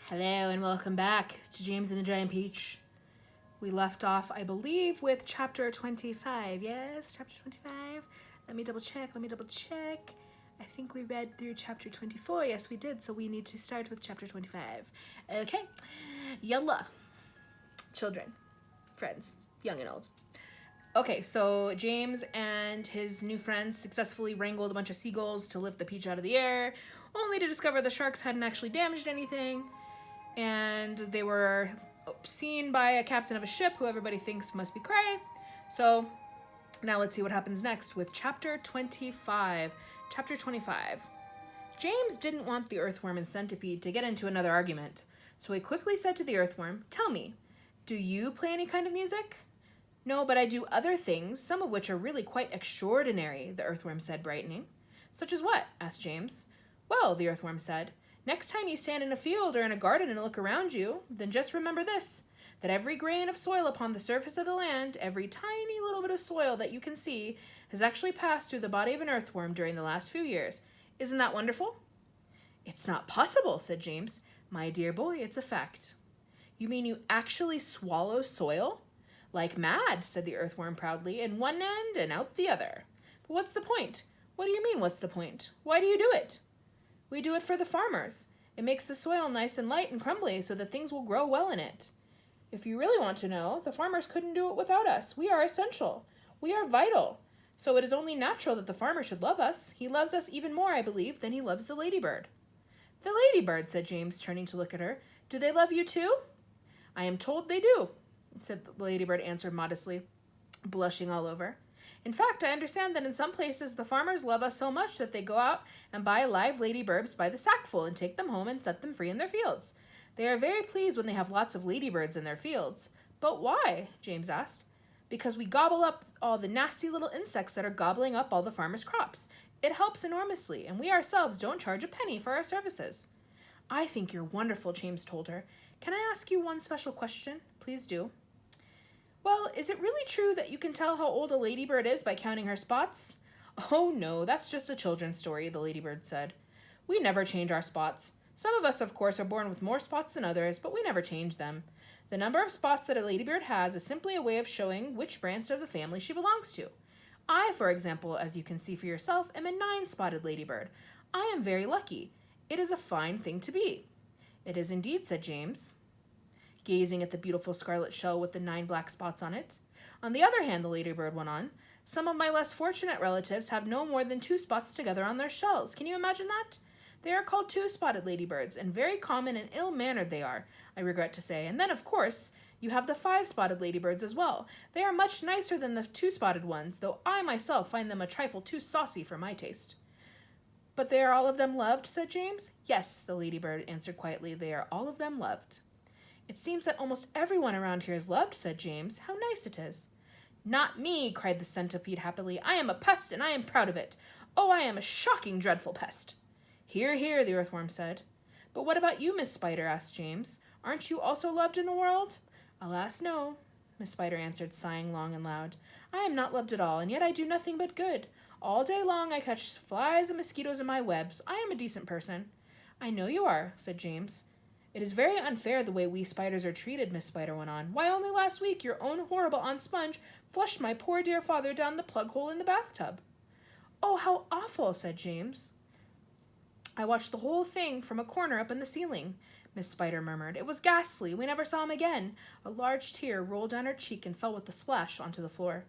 Hello and welcome back to James and the Giant Peach. We left off, I believe, with chapter 25. Yes, chapter 25. Let me double check. I think we read through chapter 24. Yes, we did. So we need to start with chapter 25. Okay. Yalla. Children. Friends. Young and old. Okay, so James and his new friends successfully wrangled a bunch of seagulls to lift the peach out of the air, only to discover the sharks hadn't actually damaged anything. And they were seen by a captain of a ship who everybody thinks must be Cray. So now let's see what happens next with chapter 25. Chapter 25. James didn't want the earthworm and centipede to get into another argument, so he quickly said to the earthworm, "Tell me, do you play any kind of music?" "No, but I do other things, some of which are really quite extraordinary," the earthworm said, brightening. "Such as what?" asked James. "Well," the earthworm said, "next time you stand in a field or in a garden and look around you, then just remember this, that every grain of soil upon the surface of the land, every tiny little bit of soil that you can see, has actually passed through the body of an earthworm during the last few years. Isn't that wonderful?" "It's not possible," said James. "My dear boy, it's a fact." "You mean you actually swallow soil?" "Like mad," said the earthworm proudly, "in one end and out the other." "But what's the point?" "What do you mean, what's the point? Why do you do it?" "We do it for the farmers. It makes the soil nice and light and crumbly so that things will grow well in it. If you really want to know, the farmers couldn't do it without us. We are essential. We are vital. So it is only natural that the farmer should love us. He loves us even more, I believe, than he loves the ladybird." "The ladybird," said James, turning to look at her. "Do they love you too?" "I am told they do," said the ladybird, answered modestly, blushing all over. "In fact, I understand that in some places the farmers love us so much that they go out and buy live ladybirds by the sackful and take them home and set them free in their fields. They are very pleased when they have lots of ladybirds in their fields." "But why?" James asked. "Because we gobble up all the nasty little insects that are gobbling up all the farmers' crops. It helps enormously, and we ourselves don't charge a penny for our services." "I think you're wonderful," James told her. "Can I ask you one special question?" "Please do." "Well, is it really true that you can tell how old a ladybird is by counting her spots?" "Oh no, that's just a children's story," the ladybird said. "We never change our spots. Some of us, of course, are born with more spots than others, but we never change them. The number of spots that a ladybird has is simply a way of showing which branch of the family she belongs to. I, for example, as you can see for yourself, am a 9-spotted ladybird. I am very lucky. It is a fine thing to be." "It is indeed," said James, gazing at the beautiful scarlet shell with the 9 black spots on it. "On the other hand," the ladybird went on, "some of my less fortunate relatives have no more than 2 spots together on their shells. Can you imagine that? They are called 2-spotted ladybirds, and very common and ill-mannered they are, I regret to say. And then, of course, you have the 5-spotted ladybirds as well. They are much nicer than the 2-spotted ones, though I myself find them a trifle too saucy for my taste." "But they are all of them loved?" said James. "Yes," the ladybird answered quietly, "they are all of them loved." "It seems that almost everyone around here is loved," said James. "How nice it is." "Not me," cried the centipede happily. "I am a pest, and I am proud of it. Oh, I am a shocking, dreadful pest." "Hear, hear," the earthworm said. "But what about you, Miss Spider?" asked James. "Aren't you also loved in the world?" "Alas, no," Miss Spider answered, sighing long and loud. "I am not loved at all, and yet I do nothing but good. All day long I catch flies and mosquitoes in my webs. I am a decent person." "I know you are," said James. "It is very unfair the way we spiders are treated," Miss Spider went on. "Why, only last week your own horrible Aunt Sponge flushed my poor dear father down the plug hole in the bathtub." "Oh, how awful," said James. "I watched the whole thing from a corner up in the ceiling," Miss Spider murmured. "It was ghastly. We never saw him again." A large tear rolled down her cheek and fell with a splash onto the floor.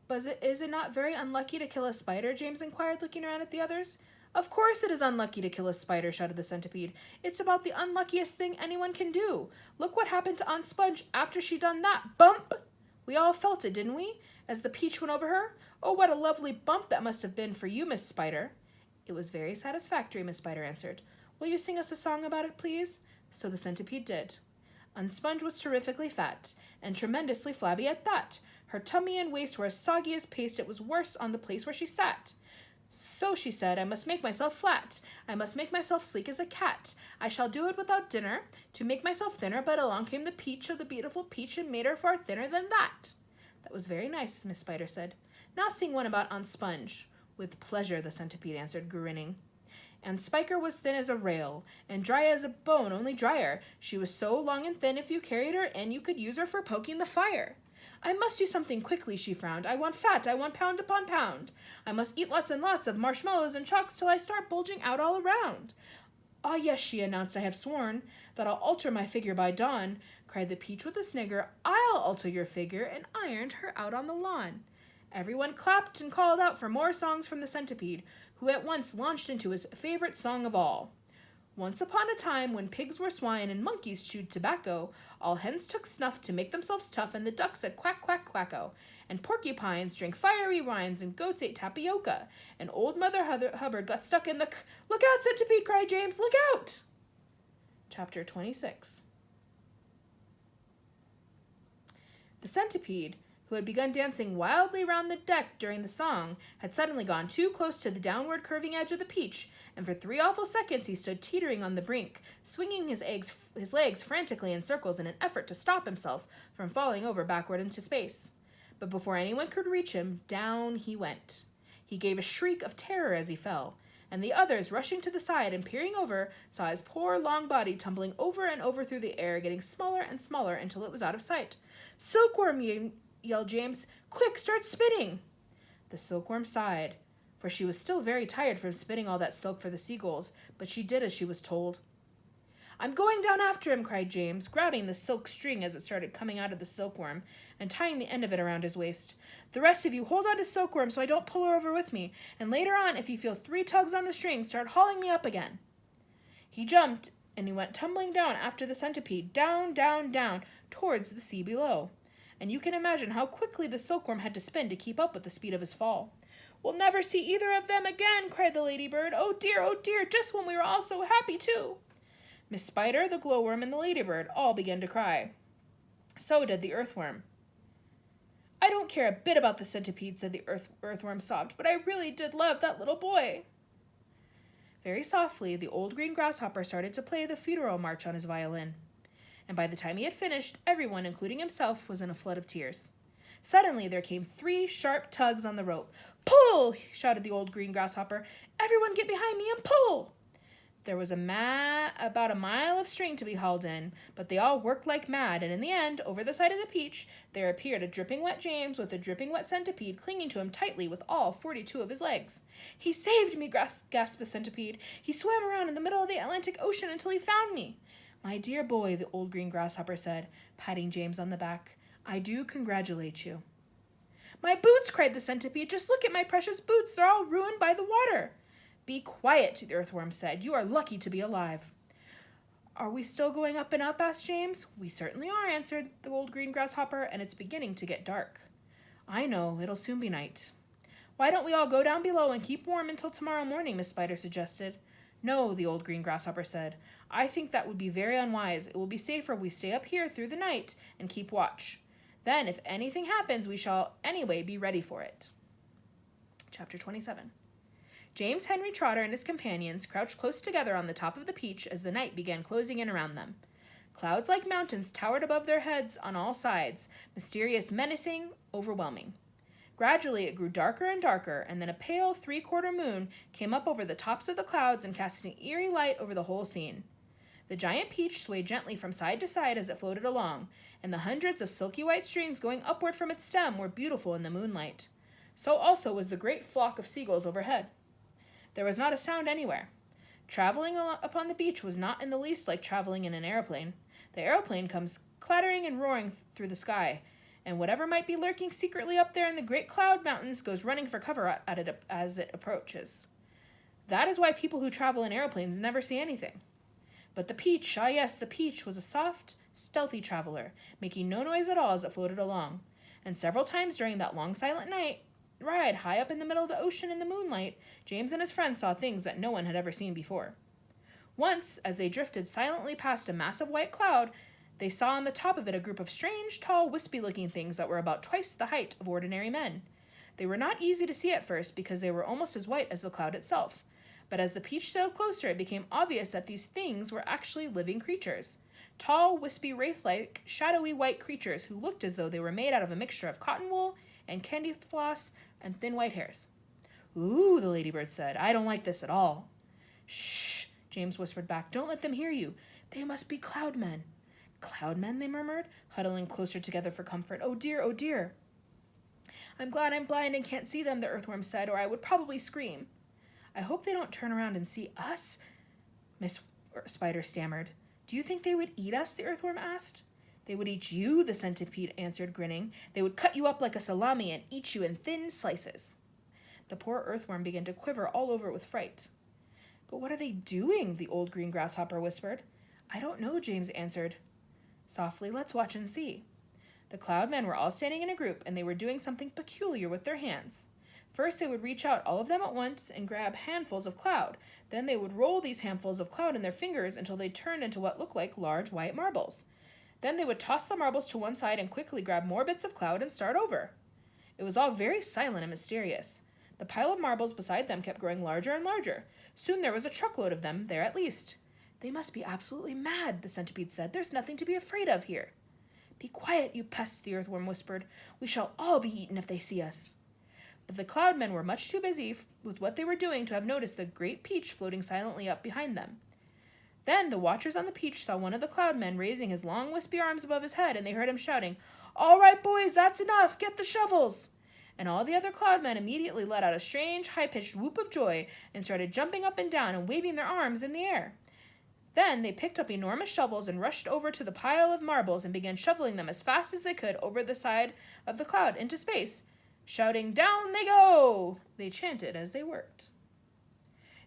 "But is it not very unlucky to kill a spider?" James inquired, looking around at the others. "Of course it is unlucky to kill a spider," shouted the centipede. "It's about the unluckiest thing anyone can do. Look what happened to Aunt Sponge after she done that. Bump! We all felt it, didn't we, as the peach went over her? Oh, what a lovely bump that must have been for you, Miss Spider." "It was very satisfactory," Miss Spider answered. "Will you sing us a song about it, please?" So the centipede did. Aunt Sponge was terrifically fat, and tremendously flabby at that. Her tummy and waist were as soggy as paste. It was worse on the place where she sat. "So," she said, "I must make myself flat. I must make myself sleek as a cat. I shall do it without dinner, to make myself thinner, but along came the peach, oh, the beautiful peach, and made her far thinner than that." "That was very nice," Miss Spider said. "Now sing one about Aunt Sponge." "With pleasure," the centipede answered, grinning. And Spiker was thin as a rail, and dry as a bone, only drier. She was so long and thin if you carried her in, you could use her for poking the fire. I must do something quickly, she frowned. I want fat, I want pound upon pound. I must eat lots and lots of marshmallows and chocks till I start bulging out all around. Ah, yes, she announced, I have sworn that I'll alter my figure by dawn, cried the peach with a snigger. I'll alter your figure, and ironed her out on the lawn. Everyone clapped and called out for more songs from the centipede, who at once launched into his favorite song of all. Once upon a time, when pigs were swine and monkeys chewed tobacco, all hens took snuff to make themselves tough, and the ducks said quack, quack, quacko, and porcupines drank fiery wines, and goats ate tapioca, and old Mother Hubbard got stuck in the Look out, centipede, cried James, look out! Chapter 26. The centipede, who had begun dancing wildly round the deck during the song, had suddenly gone too close to the downward curving edge of the peach, and for 3 awful seconds he stood teetering on the brink, swinging his legs frantically in circles in an effort to stop himself from falling over backward into space. But before anyone could reach him, down he went. He gave a shriek of terror as he fell, and the others, rushing to the side and peering over, saw his poor long body tumbling over and over through the air, getting smaller and smaller until it was out of sight. Silkworm, yelled James. Quick, start spinning! The silkworm sighed, for she was still very tired from spinning all that silk for the seagulls, but she did as she was told. I'm going down after him, cried James, grabbing the silk string as it started coming out of the silkworm and tying the end of it around his waist. The rest of you hold on to Silkworm so I don't pull her over with me, and later on, if you feel 3 tugs on the string, start hauling me up again. He jumped, and he went tumbling down after the centipede, down, down, down, towards the sea below. And you can imagine how quickly the silkworm had to spin to keep up with the speed of his fall. We'll never see either of them again, cried the ladybird. Oh dear, just when we were all so happy too. Miss Spider, the glowworm, and the ladybird all began to cry. So did the earthworm. I don't care a bit about the centipede, said the earthworm sobbed, but I really did love that little boy. Very softly, the old green grasshopper started to play the funeral march on his violin. And by the time he had finished, everyone, including himself, was in a flood of tears. Suddenly, there came 3 sharp tugs on the rope. Pull! Shouted the old green grasshopper. Everyone get behind me and pull! There was about a mile of string to be hauled in, but they all worked like mad, and in the end, over the side of the peach, there appeared a dripping wet James with a dripping wet centipede clinging to him tightly with all 42 of his legs. He saved me, gasped the centipede. He swam around in the middle of the Atlantic Ocean until he found me. My dear boy, the old green grasshopper said, patting James on the back, I do congratulate you. My boots, cried the centipede. Just look at my precious boots. They're all ruined by the water. Be quiet, the earthworm said. You are lucky to be alive. Are we still going up and up, asked James. We certainly are, answered the old green grasshopper, and it's beginning to get dark. I know, it'll soon be night. Why don't we all go down below and keep warm until tomorrow morning, Miss Spider suggested. No, the old green grasshopper said. I think that would be very unwise. It will be safer we stay up here through the night and keep watch. Then, if anything happens, we shall anyway be ready for it. Chapter 27. James Henry Trotter and his companions crouched close together on the top of the peach as the night began closing in around them. Clouds like mountains towered above their heads on all sides, mysterious, menacing, overwhelming. Gradually it grew darker and darker, and then a pale 3/4 moon came up over the tops of the clouds and cast an eerie light over the whole scene. The giant peach swayed gently from side to side as it floated along, and the hundreds of silky white strings going upward from its stem were beautiful in the moonlight. So also was the great flock of seagulls overhead. There was not a sound anywhere. Traveling upon the beach was not in the least like traveling in an airplane. The airplane comes clattering and roaring through the sky, and whatever might be lurking secretly up there in the great cloud mountains goes running for cover at it as it approaches. That is why people who travel in airplanes never see anything. But the peach, ah yes, the peach was a soft, stealthy traveler, making no noise at all as it floated along. And several times during that long silent night ride high up in the middle of the ocean in the moonlight, James and his friends saw things that no one had ever seen before. Once, as they drifted silently past a massive white cloud, they saw on the top of it a group of strange, tall, wispy-looking things that were about twice the height of ordinary men. They were not easy to see at first because they were almost as white as the cloud itself. But as the peach sailed closer, it became obvious that these things were actually living creatures. Tall, wispy, wraith-like, shadowy white creatures who looked as though they were made out of a mixture of cotton wool and candy floss and thin white hairs. Ooh, the ladybird said, I don't like this at all. Shh, James whispered back. Don't let them hear you. They must be cloud men. Cloud men, they murmured, huddling closer together for comfort. Oh dear, oh dear. I'm glad I'm blind and can't see them, the earthworm said, or I would probably scream. I hope they don't turn around and see us, Miss Spider stammered. Do you think they would eat us, the earthworm asked. They would eat you, the centipede answered, grinning. They would cut you up like a salami and eat you in thin slices. The poor earthworm began to quiver all over with fright. But what are they doing? The old green grasshopper whispered. I don't know, James answered. Softly, let's watch and see. The cloud men were all standing in a group, and they were doing something peculiar with their hands. First, they would reach out, all of them at once, and grab handfuls of cloud. Then they would roll these handfuls of cloud in their fingers until they turned into what looked like large white marbles. Then they would toss the marbles to one side and quickly grab more bits of cloud and start over. It was all very silent and mysterious. The pile of marbles beside them kept growing larger and larger. Soon there was a truckload of them there at least. They must be absolutely mad, the centipede said. There's nothing to be afraid of here. Be quiet, you pests, the earthworm whispered. We shall all be eaten if they see us. But the cloud men were much too busy with what they were doing to have noticed the great peach floating silently up behind them. Then the watchers on the peach saw one of the cloud men raising his long wispy arms above his head, and they heard him shouting, All right, boys, that's enough. Get the shovels. And all the other cloud men immediately let out a strange, high-pitched whoop of joy and started jumping up and down and waving their arms in the air. Then they picked up enormous shovels and rushed over to the pile of marbles and began shoveling them as fast as they could over the side of the cloud into space, shouting, Down they go! They chanted as they worked.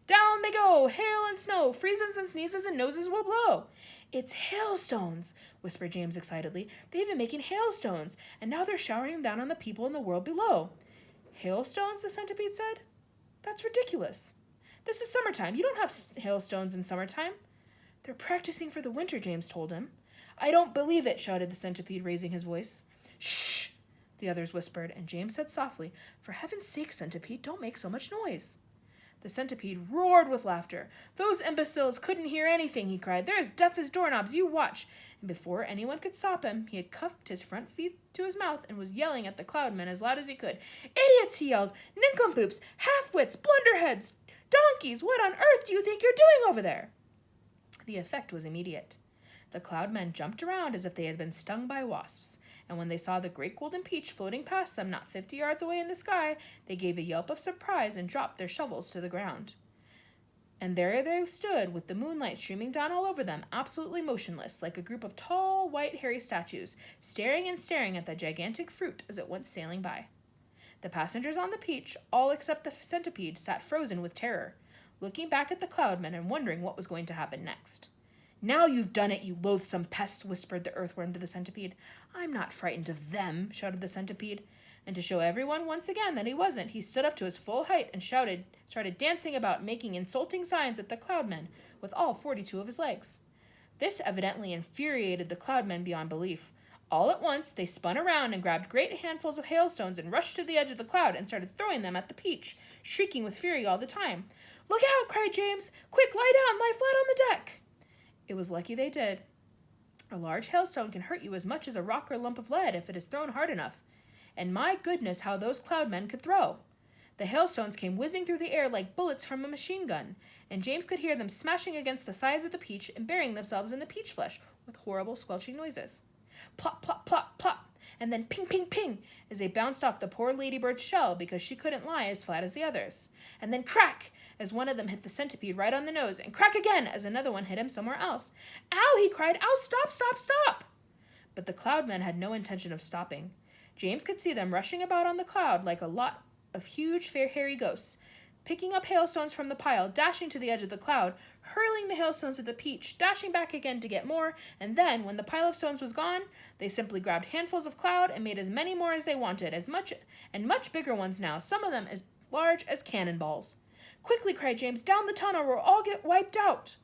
Down they go, hail and snow, freezes and sneezes and noses will blow. It's hailstones, whispered James excitedly. They've been making hailstones, and now they're showering them down on the people in the world below. Hailstones, the centipede said? That's ridiculous. This is summertime. You don't have hailstones in summertime. They're practicing for the winter, James told him. I don't believe it, shouted the centipede, raising his voice. Shh, the others whispered, and James said softly, For heaven's sake, centipede, don't make so much noise. The centipede roared with laughter. Those imbeciles couldn't hear anything, he cried. They're as deaf as doorknobs, you watch. And before anyone could stop him, he had cuffed his front feet to his mouth and was yelling at the cloudmen as loud as he could. Idiots, he yelled. Nincompoops, half-wits, blunderheads, donkeys, what on earth do you think you're doing over there? The effect was immediate. The cloudmen jumped around as if they had been stung by wasps, and when they saw the great golden peach floating past them not 50 yards away in the sky, they gave a yelp of surprise and dropped their shovels to the ground. And there they stood, with the moonlight streaming down all over them, absolutely motionless, like a group of tall, white, hairy statues, staring and staring at the gigantic fruit as it went sailing by. The passengers on the peach, all except the centipede, sat frozen with terror, looking back at the cloudmen and wondering what was going to happen next. Now you've done it, you loathsome pests, whispered the earthworm to the centipede. I'm not frightened of them, shouted the centipede. And to show everyone once again that he wasn't, he stood up to his full height and started dancing about, making insulting signs at the cloudmen with all 42 of his legs. This evidently infuriated the cloudmen beyond belief. All at once, they spun around and grabbed great handfuls of hailstones and rushed to the edge of the cloud and started throwing them at the peach, shrieking with fury all the time. Look out, cried James. Quick, lie down, lie flat on the deck. It was lucky they did. A large hailstone can hurt you as much as a rock or lump of lead if it is thrown hard enough. And my goodness, how those cloudmen could throw! The hailstones came whizzing through the air like bullets from a machine gun, and James could hear them smashing against the sides of the peach and burying themselves in the peach flesh with horrible squelching noises. Plop, plop, plop, plop, and then ping, ping, ping, as they bounced off the poor ladybird's shell because she couldn't lie as flat as the others. And then crack, as one of them hit the centipede right on the nose, and crack again as another one hit him somewhere else. Ow, he cried, ow, stop, stop, stop! But the cloudmen had no intention of stopping. James could see them rushing about on the cloud like a lot of huge, fair, hairy ghosts, picking up hailstones from the pile, dashing to the edge of the cloud, hurling the hailstones at the peach, dashing back again to get more, and then, when the pile of stones was gone, they simply grabbed handfuls of cloud and made as many more as they wanted, much bigger ones now, some of them as large as cannonballs. Quickly, cried James, down the tunnel, or we'll all get wiped out.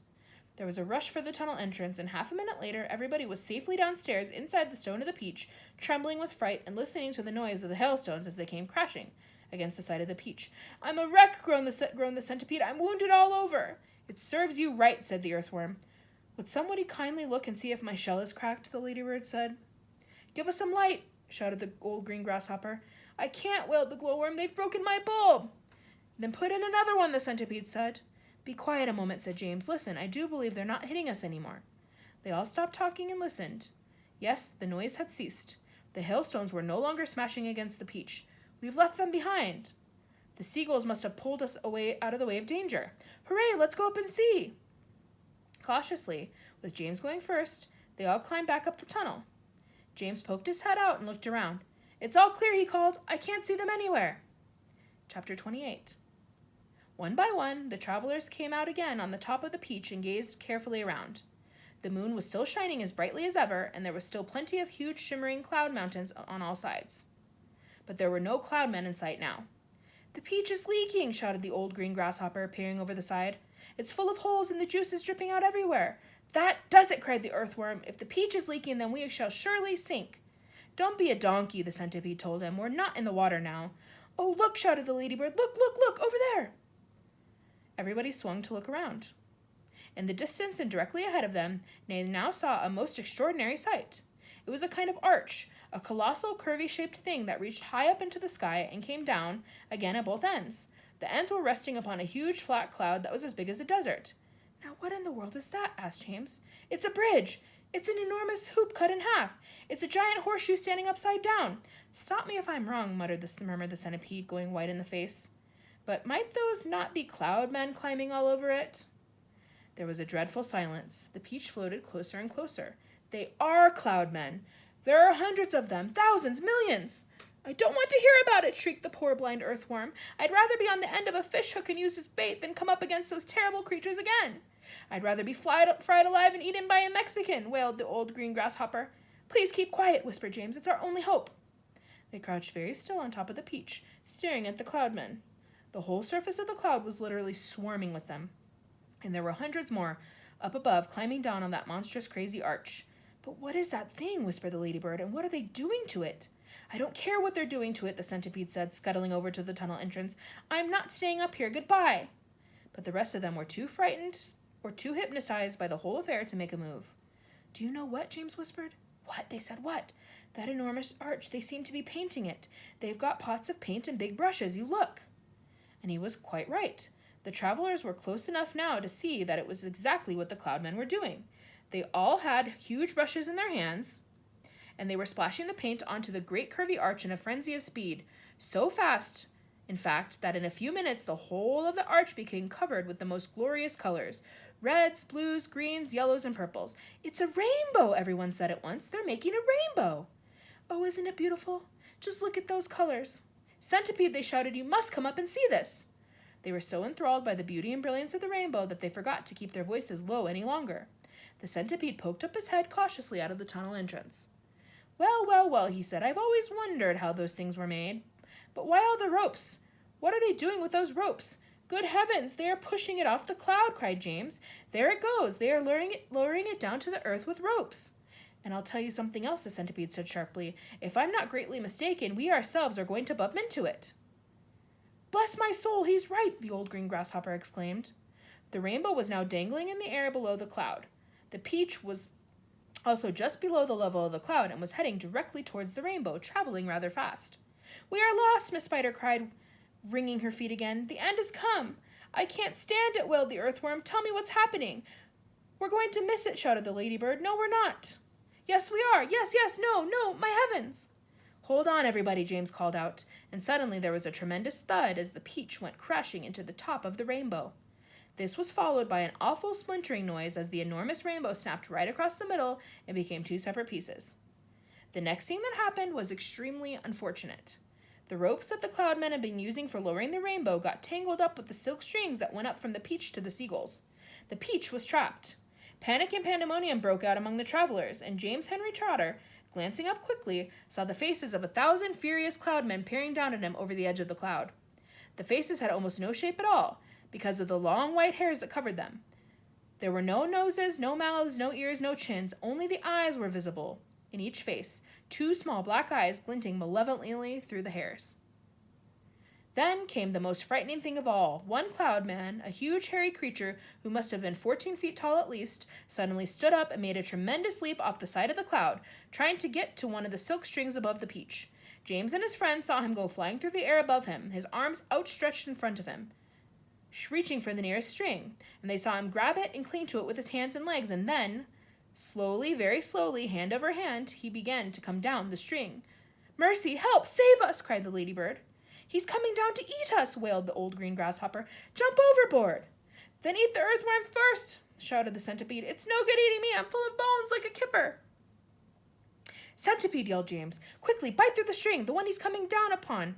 There was a rush for the tunnel entrance, and half a minute later, everybody was safely downstairs inside the stone of the peach, trembling with fright and listening to the noise of the hailstones as they came crashing against the side of the peach. I'm a wreck, groaned the centipede. I'm wounded all over. It serves you right, said the earthworm. Would somebody kindly look and see if my shell is cracked, the ladybird said. Give us some light, shouted the old green grasshopper. I can't, wailed the glowworm. They've broken my bulb. Then put in another one, the centipede said. Be quiet a moment, said James. Listen, I do believe they're not hitting us anymore. They all stopped talking and listened. Yes, the noise had ceased. The hailstones were no longer smashing against the peach. We've left them behind. The seagulls must have pulled us away out of the way of danger. Hooray, let's go up and see. Cautiously, with James going first, they all climbed back up the tunnel. James poked his head out and looked around. It's all clear, he called. I can't see them anywhere. Chapter 28. One by one, the travelers came out again on the top of the peach and gazed carefully around. The moon was still shining as brightly as ever, and there was still plenty of huge shimmering cloud mountains on all sides. But there were no cloud men in sight now. The peach is leaking, shouted the old green grasshopper, peering over the side. It's full of holes and the juice is dripping out everywhere. That does it, cried the earthworm. If the peach is leaking, then we shall surely sink. Don't be a donkey, the centipede told him. We're not in the water now. Oh, look, shouted the ladybird. Look, look, look, over there. Everybody swung to look around. In the distance and directly ahead of them, they now saw a most extraordinary sight. It was a kind of arch, a colossal curvy-shaped thing that reached high up into the sky and came down again at both ends. The ends were resting upon a huge flat cloud that was as big as a desert. Now what in the world is that? Asked James. It's a bridge. It's an enormous hoop cut in half. It's a giant horseshoe standing upside down. Stop me if I'm wrong, murmured the centipede, going white in the face. But might those not be cloud men climbing all over it? There was a dreadful silence. The peach floated closer and closer. They are cloud men. There are hundreds of them, thousands, millions. I don't want to hear about it, shrieked the poor blind earthworm. I'd rather be on the end of a fish hook and use as bait than come up against those terrible creatures again. I'd rather be fried alive and eaten by a Mexican, wailed the old green grasshopper. Please keep quiet, whispered James. It's our only hope. They crouched very still on top of the peach, staring at the cloud men. The whole surface of the cloud was literally swarming with them. And there were hundreds more up above, climbing down on that monstrous crazy arch. But what is that thing? Whispered the ladybird, and what are they doing to it? I don't care what they're doing to it, the centipede said, scuttling over to the tunnel entrance. I'm not staying up here. Goodbye. But the rest of them were too frightened or too hypnotized by the whole affair to make a move. Do you know what? James whispered. What? They said what? That enormous arch. They seem to be painting it. They've got pots of paint and big brushes. You look. And he was quite right. The travelers were close enough now to see that it was exactly what the cloudmen were doing. They all had huge brushes in their hands, and they were splashing the paint onto the great curvy arch in a frenzy of speed, so fast, in fact, that in a few minutes the whole of the arch became covered with the most glorious colors, reds, blues, greens, yellows, and purples. It's a rainbow, everyone said at once. They're making a rainbow. Oh, isn't it beautiful? Just look at those colors. Centipede, they shouted, you must come up and see this. They were so enthralled by the beauty and brilliance of the rainbow that they forgot to keep their voices low any longer. The centipede poked up his head cautiously out of the tunnel entrance. Well, well, well, he said, I've always wondered how those things were made. But why all the ropes? What are they doing with those ropes? Good heavens, they are pushing it off the cloud, cried James. There it goes. They are lowering it down to the earth with ropes. And I'll tell you something else, the centipede said sharply. If I'm not greatly mistaken, we ourselves are going to bump into it. Bless my soul, he's right, the old green grasshopper exclaimed. The rainbow was now dangling in the air below the cloud. The peach was also just below the level of the cloud and was heading directly towards the rainbow, traveling rather fast. We are lost, Miss Spider cried, wringing her feet again. The end has come. I can't stand it, wailed the earthworm. Tell me what's happening. We're going to miss it, shouted the ladybird. No, we're not. Yes, we are. Yes, yes, no, no, my heavens. Hold on, everybody, James called out, and suddenly there was a tremendous thud as the peach went crashing into the top of the rainbow. This was followed by an awful splintering noise as the enormous rainbow snapped right across the middle and became two separate pieces. The next thing that happened was extremely unfortunate. The ropes that the cloudmen had been using for lowering the rainbow got tangled up with the silk strings that went up from the peach to the seagulls. The peach was trapped. Panic and pandemonium broke out among the travelers, and James Henry Trotter, glancing up quickly, saw the faces of 1,000 furious cloudmen peering down at him over the edge of the cloud. The faces had almost no shape at all, because of the long white hairs that covered them. There were no noses, no mouths, no ears, no chins, only the eyes were visible in each face, two small black eyes glinting malevolently through the hairs. Then came the most frightening thing of all. One cloud man, a huge hairy creature who must have been 14 feet tall at least, suddenly stood up and made a tremendous leap off the side of the cloud, trying to get to one of the silk strings above the peach. James and his friends saw him go flying through the air above him, his arms outstretched in front of him. reaching for the nearest string, and they saw him grab it and cling to it with his hands and legs, and then, slowly, very slowly, hand over hand, he began to come down the string. "Mercy, help, save us!" cried the ladybird. "He's coming down to eat us!" wailed the old green grasshopper. "Jump overboard!" "Then eat the earthworm first!" shouted the centipede. "It's no good eating me. I'm full of bones like a kipper." "Centipede," yelled James. "Quickly, bite through the string, the one he's coming down upon."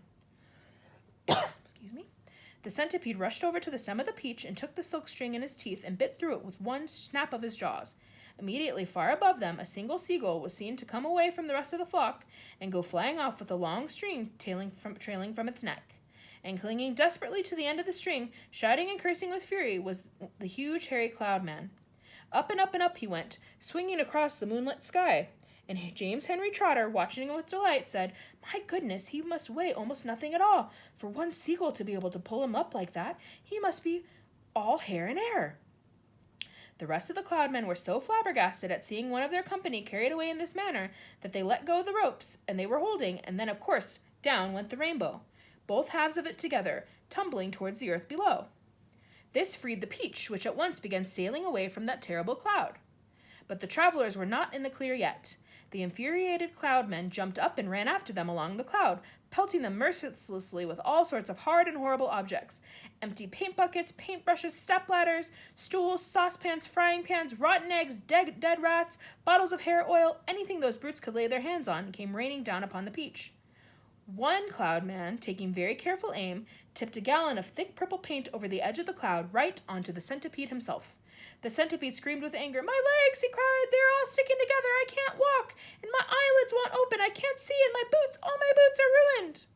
Excuse me. The centipede rushed over to the stem of the peach and took the silk string in his teeth and bit through it with one snap of his jaws. Immediately, far above them, a single seagull was seen to come away from the rest of the flock and go flying off with a long string trailing from its neck. And clinging desperately to the end of the string, shouting and cursing with fury, was the huge hairy cloud man. Up and up and up he went, swinging across the moonlit sky. And James Henry Trotter, watching him with delight, said, "My goodness, he must weigh almost nothing at all. For one seagull to be able to pull him up like that, he must be all hair and air." The rest of the cloudmen were so flabbergasted at seeing one of their company carried away in this manner that they let go of the ropes and they were holding, and then, of course, down went the rainbow, both halves of it together, tumbling towards the earth below. This freed the peach, which at once began sailing away from that terrible cloud. But the travelers were not in the clear yet. The infuriated cloudmen jumped up and ran after them along the cloud, pelting them mercilessly with all sorts of hard and horrible objects. Empty paint buckets, paintbrushes, step ladders, stools, saucepans, frying pans, rotten eggs, dead rats, bottles of hair oil, anything those brutes could lay their hands on came raining down upon the peach. One cloudman, taking very careful aim, tipped a gallon of thick purple paint over the edge of the cloud right onto the centipede himself. The centipede screamed with anger. "My legs," he cried, "they're all sticking together. I can't walk, and my eyelids won't open. I can't see, and my boots, all my boots are ruined."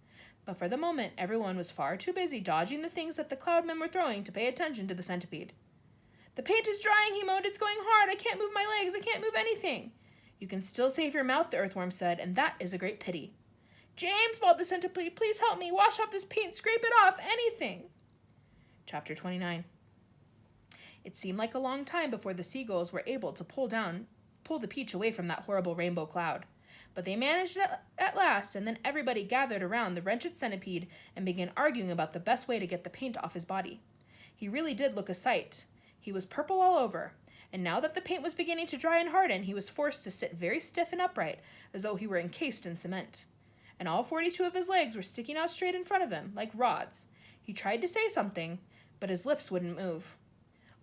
But for the moment, everyone was far too busy dodging the things that the cloudmen were throwing to pay attention to the centipede. "The paint is drying," he moaned. "It's going hard. I can't move my legs. I can't move anything." "You can still save your mouth," the earthworm said, "and that is a great pity." "James," bawled the centipede, "please help me. Wash off this paint. Scrape it off. Anything." Chapter 29. It seemed like a long time before the seagulls were able to pull the peach away from that horrible rainbow cloud. But they managed it at last, and then everybody gathered around the wretched centipede and began arguing about the best way to get the paint off his body. He really did look a sight. He was purple all over, and now that the paint was beginning to dry and harden, he was forced to sit very stiff and upright, as though he were encased in cement. And all 42 of his legs were sticking out straight in front of him, like rods. He tried to say something, but his lips wouldn't move.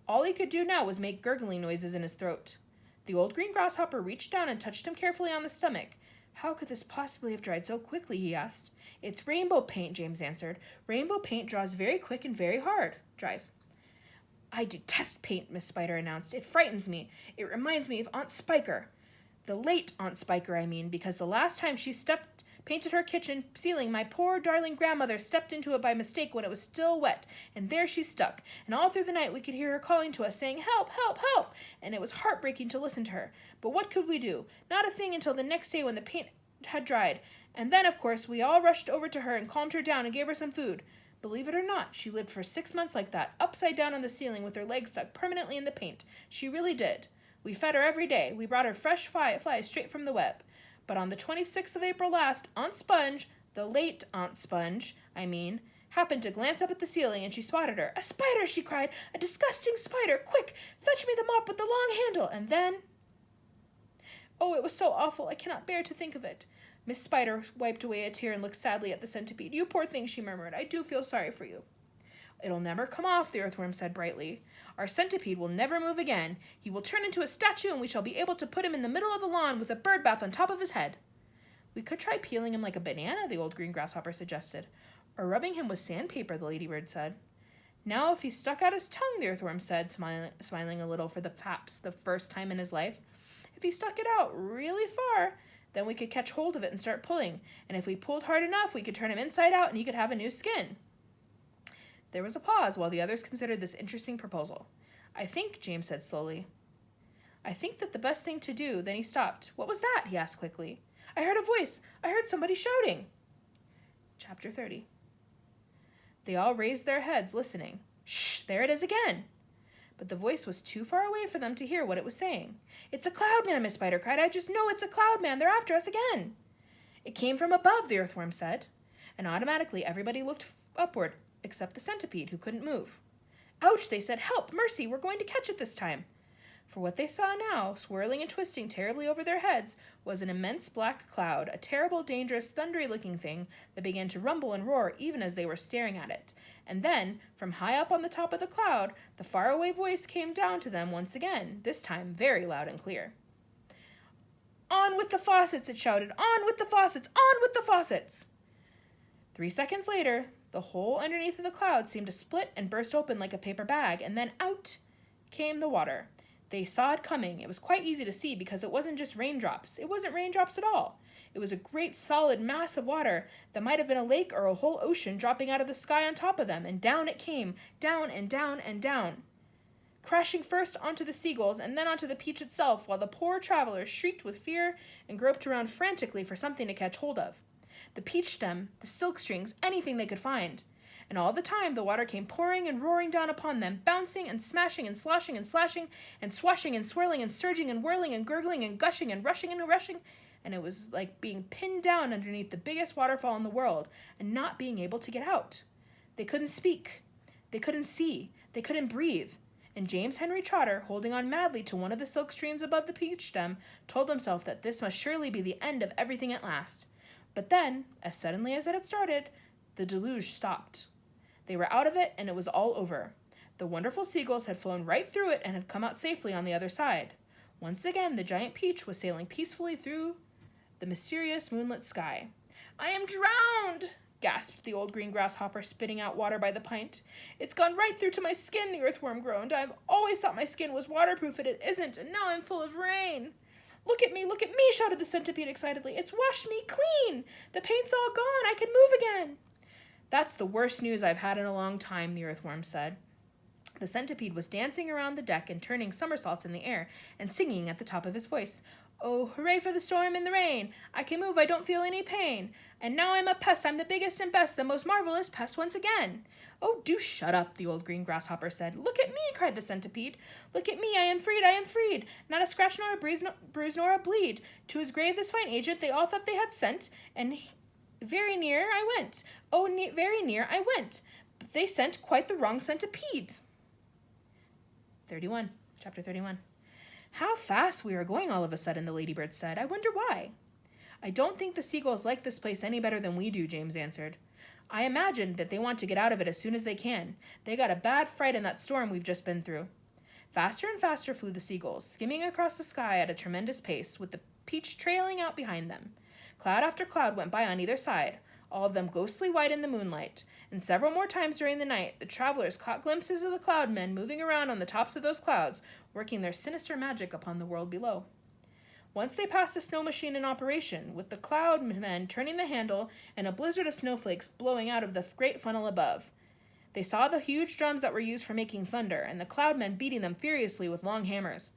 All he could do now was make gurgling noises in his throat. The old green grasshopper reached down and touched him carefully on the stomach. "How could this possibly have dried so quickly?" he asked. "It's rainbow paint," James answered. "Rainbow paint draws very quick and very hard. Dries." "I detest paint," Miss Spider announced. "It frightens me. It reminds me of Aunt Spiker. The late Aunt Spiker, I mean, because the last time she painted her kitchen ceiling, my poor darling grandmother stepped into it by mistake when it was still wet, and there she stuck. And all through the night we could hear her calling to us, saying, 'Help, help, help!' And it was heartbreaking to listen to her. But what could we do? Not a thing until the next day when the paint had dried. And then, of course, we all rushed over to her and calmed her down and gave her some food. Believe it or not, she lived for 6 months like that, upside down on the ceiling with her legs stuck permanently in the paint. She really did. We fed her every day. We brought her fresh flies straight from the web. But on the 26th of April last, Aunt Sponge, the late Aunt Sponge, happened to glance up at the ceiling, and she spotted her. 'A spider!' she cried. 'A disgusting spider! Quick, fetch me the mop with the long handle!' And then... Oh, it was so awful, I cannot bear to think of it." Miss Spider wiped away a tear and looked sadly at the centipede. "You poor thing," she murmured. "I do feel sorry for you." "It'll never come off," the earthworm said brightly. "Our centipede will never move again. He will turn into a statue, and we shall be able to put him in the middle of the lawn with a bird bath on top of his head." "We could try peeling him like a banana," the old green grasshopper suggested. "Or rubbing him with sandpaper," the ladybird said. "Now if he stuck out his tongue," the earthworm said, smiling a little for perhaps the first time in his life. "If he stuck it out really far, then we could catch hold of it and start pulling. And if we pulled hard enough, we could turn him inside out and he could have a new skin." There was a pause while the others considered this interesting proposal. "I think," James said slowly, "I think that the best thing to do..." Then he stopped. "What was that?" he asked quickly. "I heard a voice. I heard somebody shouting." Chapter 30. They all raised their heads, listening. "Shh! There it is again!" But the voice was too far away for them to hear what it was saying. "It's a cloud man," Miss Spider cried. "I just know it's a cloud man. They're after us again." "It came from above," the earthworm said. And automatically everybody looked upward, except the centipede, who couldn't move. Ouch, they said. Help, mercy, we're going to catch it this time. For what they saw now, swirling and twisting terribly over their heads, was an immense black cloud, a terrible, dangerous, thundery-looking thing that began to rumble and roar even as they were staring at it. And then, from high up on the top of the cloud, the faraway voice came down to them once again, this time very loud and clear. On with the faucets, it shouted. On with the faucets! On with the faucets! 3 seconds later, the hole underneath of the cloud seemed to split and burst open like a paper bag, and then out came the water. They saw it coming. It was quite easy to see because it wasn't just raindrops. It wasn't raindrops at all. It was a great solid mass of water that might have been a lake or a whole ocean dropping out of the sky on top of them, and down it came, down and down and down, crashing first onto the seagulls and then onto the peach itself, while the poor travelers shrieked with fear and groped around frantically for something to catch hold of. The peach stem, the silk strings, anything they could find. And all the time the water came pouring and roaring down upon them, bouncing and smashing and sloshing and slashing and swashing and swirling and surging and whirling and gurgling and gushing and rushing and rushing, and it was like being pinned down underneath the biggest waterfall in the world and not being able to get out. They couldn't speak. They couldn't see. They couldn't breathe. And James Henry Trotter, holding on madly to one of the silk streams above the peach stem, told himself that this must surely be the end of everything at last. But then, as suddenly as it had started, the deluge stopped. They were out of it, and it was all over. The wonderful seagulls had flown right through it and had come out safely on the other side. Once again, the giant peach was sailing peacefully through the mysterious moonlit sky. "I am drowned!" gasped the old green grasshopper, spitting out water by the pint. "It's gone right through to my skin," the earthworm groaned. "I've always thought my skin was waterproof, and it isn't, and now I'm full of rain." Look at me, shouted the centipede excitedly. "It's washed me clean! The paint's all gone! I can move again!" "That's the worst news I've had in a long time," the earthworm said. The centipede was dancing around the deck and turning somersaults in the air and singing at the top of his voice. "Oh, hooray for the storm and the rain! I can move, I don't feel any pain. And now I'm a pest, I'm the biggest and best, the most marvelous pest once again." "Oh, do shut up," the old green grasshopper said. "Look at me," cried the centipede. "Look at me, I am freed, I am freed. Not a scratch nor a bruise nor a bleed. To his grave this fine agent they all thought they had sent, and very near I went. Oh, very near I went. But they sent quite the wrong centipede." 31. Chapter 31. "How fast we are going all of a sudden," the ladybird said. "I wonder why." "I don't think the seagulls like this place any better than we do," James answered. "I imagine that they want to get out of it as soon as they can. They got a bad fright in that storm we've just been through." Faster and faster flew the seagulls, skimming across the sky at a tremendous pace, with the peach trailing out behind them. Cloud after cloud went by on either side, all of them ghostly white in the moonlight, and several more times during the night the travelers caught glimpses of the cloud men moving around on the tops of those clouds, working their sinister magic upon the world below. Once they passed a snow machine in operation, with the cloud men turning the handle and a blizzard of snowflakes blowing out of the great funnel above. They saw the huge drums that were used for making thunder, and the cloud men beating them furiously with long hammers.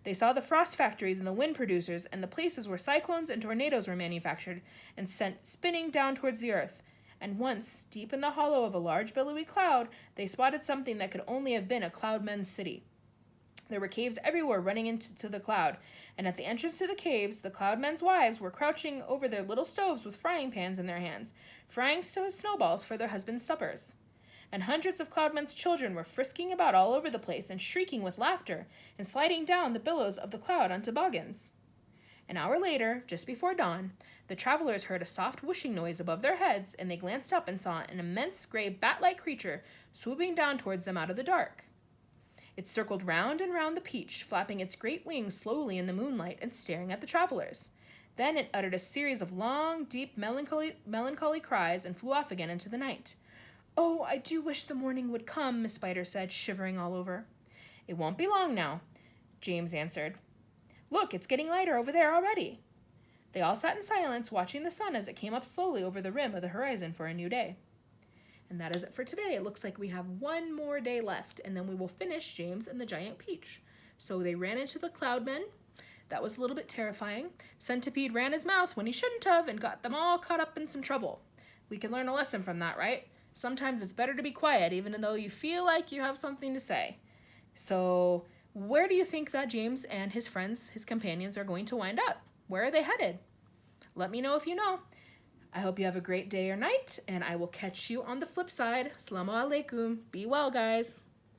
They saw the frost factories and the wind producers and the places where cyclones and tornadoes were manufactured and sent spinning down towards the earth. And once, deep in the hollow of a large billowy cloud, they spotted something that could only have been a cloudmen's city. There were caves everywhere running into the cloud, and at the entrance to the caves, the cloudmen's wives were crouching over their little stoves with frying pans in their hands, frying snowballs for their husbands' suppers. And hundreds of cloudmen's children were frisking about all over the place and shrieking with laughter and sliding down the billows of the cloud on toboggans. An hour later, just before dawn, the travelers heard a soft whooshing noise above their heads, and they glanced up and saw an immense gray bat-like creature swooping down towards them out of the dark. It circled round and round the peach, flapping its great wings slowly in the moonlight and staring at the travelers. Then it uttered a series of long, deep, melancholy cries and flew off again into the night. "Oh, I do wish the morning would come," Miss Spider said, shivering all over. "It won't be long now," James answered. "Look, it's getting lighter over there already." They all sat in silence, watching the sun as it came up slowly over the rim of the horizon for a new day. And that is it for today. It looks like we have one more day left, and then we will finish James and the Giant Peach. So they ran into the cloudmen. That was a little bit terrifying. Centipede ran his mouth when he shouldn't have and got them all caught up in some trouble. We can learn a lesson from that, right? Sometimes it's better to be quiet, even though you feel like you have something to say. So where do you think that James and his friends, his companions, are going to wind up? Where are they headed? Let me know if you know. I hope you have a great day or night, and I will catch you on the flip side. Assalamu alaikum. Be well, guys.